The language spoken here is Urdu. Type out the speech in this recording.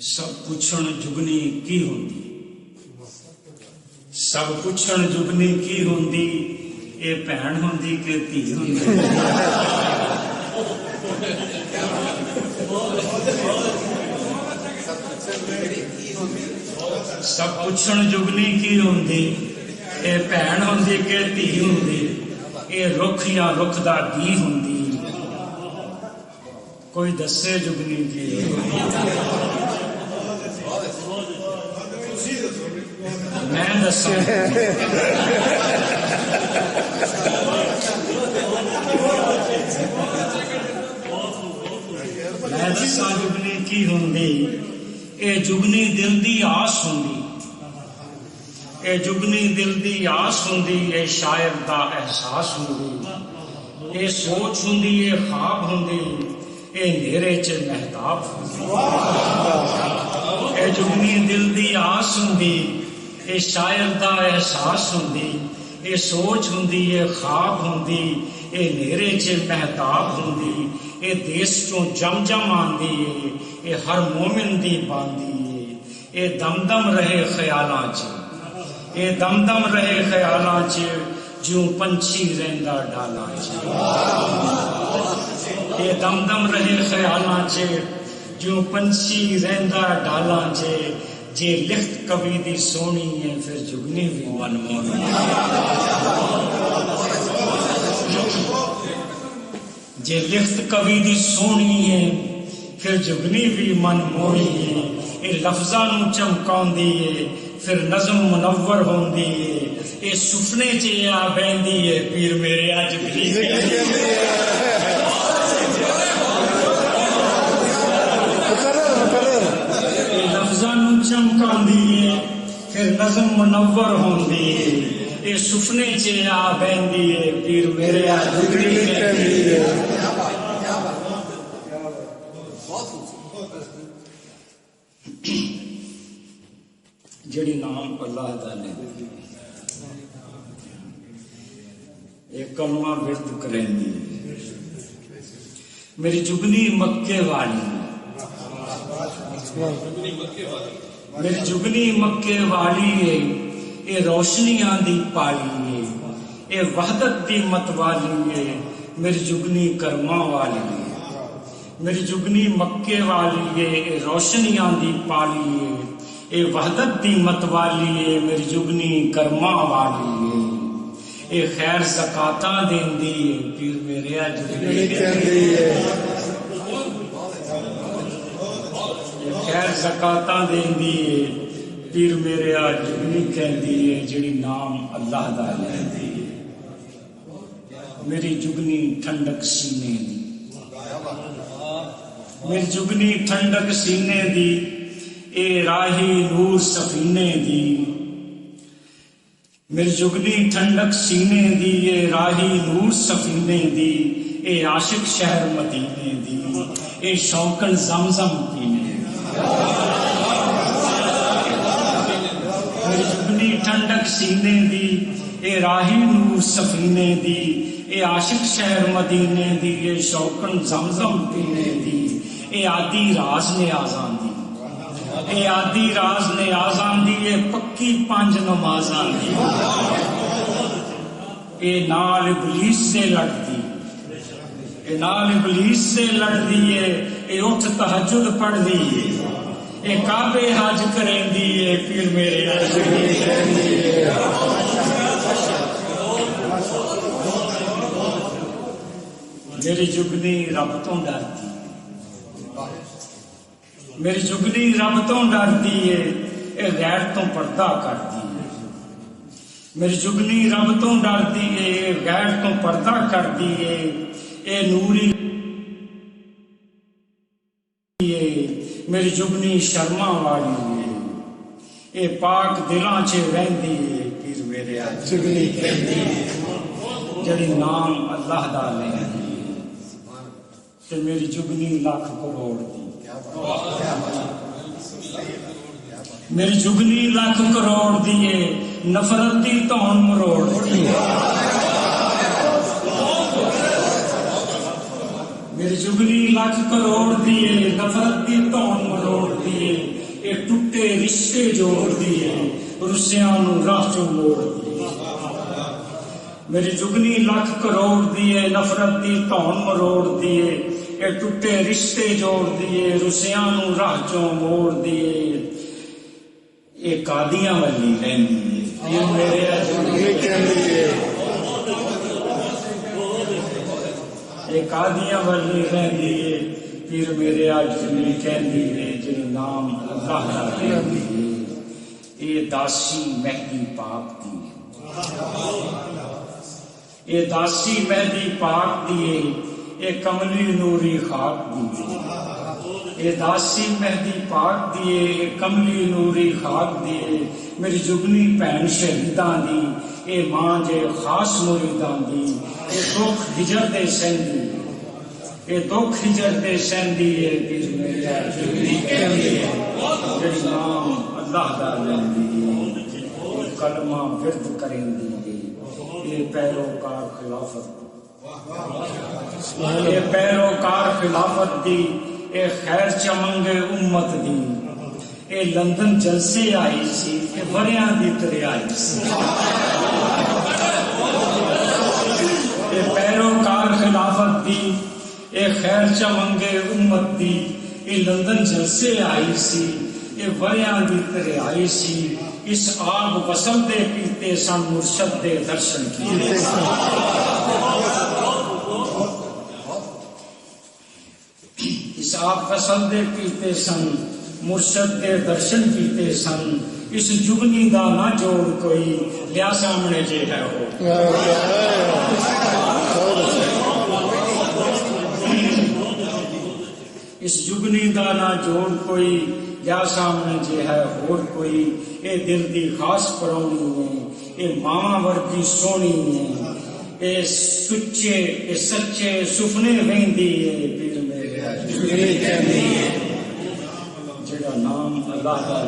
سب پوچھن جگنی کی ہوندی، سب پوچھن جگنی کی ہوندی، اے بھین ہوندی کہ دھی ہوندی؟ سب پوچھن جگنی کی ہوندی، اے بھین ہوندی کہ دھی ہوندی؟ اے رخ یا رخ دا دی ہوندی؟ کوئی دسے جگنی کی میں دساں میں دساں جگنی کی ہوندی؟ اے جگنی دل دی آس ہوندی، اے جگنی دل دی آس ہوندی، اے شاعر دا احساس ہوندی، اے سوچ ہوندی، اے خواب ہوندی، اے نیرے چ مہتاب ہوندی۔ اے جگنی دل دی آس ہوندی، اے شاعر دا احساس ہوندی، اے سوچ ہوندی، اے خواب ہوندی، اے نیرے چ مہتاب ہوندی، اے دیس چوں جم جم آندی ہے، اے ہر مومن دی باندی ہے، اے دم دم رہے خیالاں چ، اے دم دم رہے خیالاں چ، جوں پنچھی رہندا ڈالاں چ، اے دم دم رہے خیالاں چ، جوں پنچھی رہندا ڈالاں چ۔ جے لکھت کبھی دی سونی ہے پھر جگنی بھی من مونی ہے، جے لکھت کبھی دی سونی ہے پھر جگنی بھی من مونی ہے، اے لفظاں نوں چمکاؤندی ہے پھر نظم منور ہوندی ہے، اے سپنے چ آ بہندی ہے پیر میرے اج بھی لفظاں نوں چمکاندی ہے پھر نظم منور ہوندی ہے، اے سپنے چ آ بہندی ہے پیر میرے اج بھی جڑی نام اللہ دا نے ایک کلمہ ورد کریندی میری جگنی مکے والی، میری جگنی مکے والی ہے، اے روشنیاں دی پالی ہے، اے وحدت دی مت والی ہے، میری جگنی کرما والی ہے، میری جگنی مکے والی ہے، اے روشنیاں دی پالی ہے، اے وحدت دی مت والی ہے، میری جگنی کرما والی ہے، اے خیر زکاتاں دیندی ہے پیر میرے اج بھی کہندی ہے، خیر زکاتاں دیندی ہے پیر میرے اج بھی کہندی ہے، جڑی نام اللہ دا لیندی ہے میری جگنی ٹھنڈک سینے دی، میری جگنی ٹھنڈک سینے دی، اے راہی نور سفینے دی، میری جگنی ٹھنڈک سینے دی، اے راہی نور سفینے دی، اے عاشق شہر مدینے دی، اے شوقن زمزم پینے دی، میری جگنی ٹھنڈک سینے دی، اے راہی نور سفینے دی، اے عاشق شہر مدینے دی، اے شوقن زمزم پینے دی، اے آدی راز نے آزان دی، اے آدی راز نے آزان دی، اے پکی پانچ نمازاں دی، اے نال ابلیس سے لڑتی، اے نال ابلیس سے لڑدی ہے، اے اٹھ تہجد پڑھ دی ہے، اے کعبے حج کریندی ہے پیر میرے اج بھی کہندی ہے، میری جگنی رب تو ڈرتی، میری جگنی رب تو ڈرتی ہے، اے غیر تو پردہ کرتی ہے، میری جگنی رب تو ڈرتی ہے، اے غیر تو پردہ کرتی ہے، اے نوری میری جگنی شرما والی ہے، اے پاک دلاں چ رہندی ہے پیر میرے اج جگنی کہندی ہے، جڑی نام اللہ دا لیندی ہے تے میری جگنی لاکھ کروڑ دی، میری جگنی لاکھ کروڑ دی ہے، نفرت دی تون مروڑ دی، میری جگنی لاکھ کروڑ دیے نفرت دی تون مروڑ دیے اے ٹوٹے رشتے جوڑ دیے رسیاں نو راہ چوں موڑ دیے میری جگنی لاکھ کروڑ دیے نفرت دی تون مروڑ دیے اے ٹوٹے رشتے جوڑ دیے رسیاں نو راہ چوں موڑ دیے اے قادیاں والی رہندی ہے میرے ایک آدیاں والی رہندی ہے پھر میرے آج جنی کہندی ہے جن نام اللہ دا رہندی ہے اے داسی مہدی پاک دی اے داسی مہدی پاک دی اے کملی نوری خاک دی اے داسی مہدی پاک دی اے کملی نوری خاک دی میری جگنی بہن شہیداں دی اے ماں جے خاص مریداں دی اے دکھ ہجر دے سہندی اے دکھ ہجر دے سہندی اے پھر میری جگنی کہندی ہے جڑی نام اللہ دا لیندی اے کلمہ ورد کریندی اے پیروکار خلافت اے پیروکار خلافت دی اے خیر چمنگ امت دی اے لندن جلسے آئی سی اے وریاں دی ترے آئی سی اے پیروکار خلافت دی اے خیر چمنگ امت دی اے لندن جلسے آئی سی اے وریاں دی ترے آئی سی اس آب وصل دے پیتے سن مرشد دے درشن کیتے اس آپ فصل دے پیتے سن مرشد دے درشن کیتے سن اس جگنی دا نہ جوڑ کوئی لیا سامنے جے ہے ہو اس جگنی دا نہ جوڑ کوئی لیا سامنے جے ہے اور کوئی اے دل دی خاص پرونی ہے اے ماں ورگی سونی ہے اے سچے اے سچے سپنے ویندی ہے پھر میرے جڑا نام اللہ کا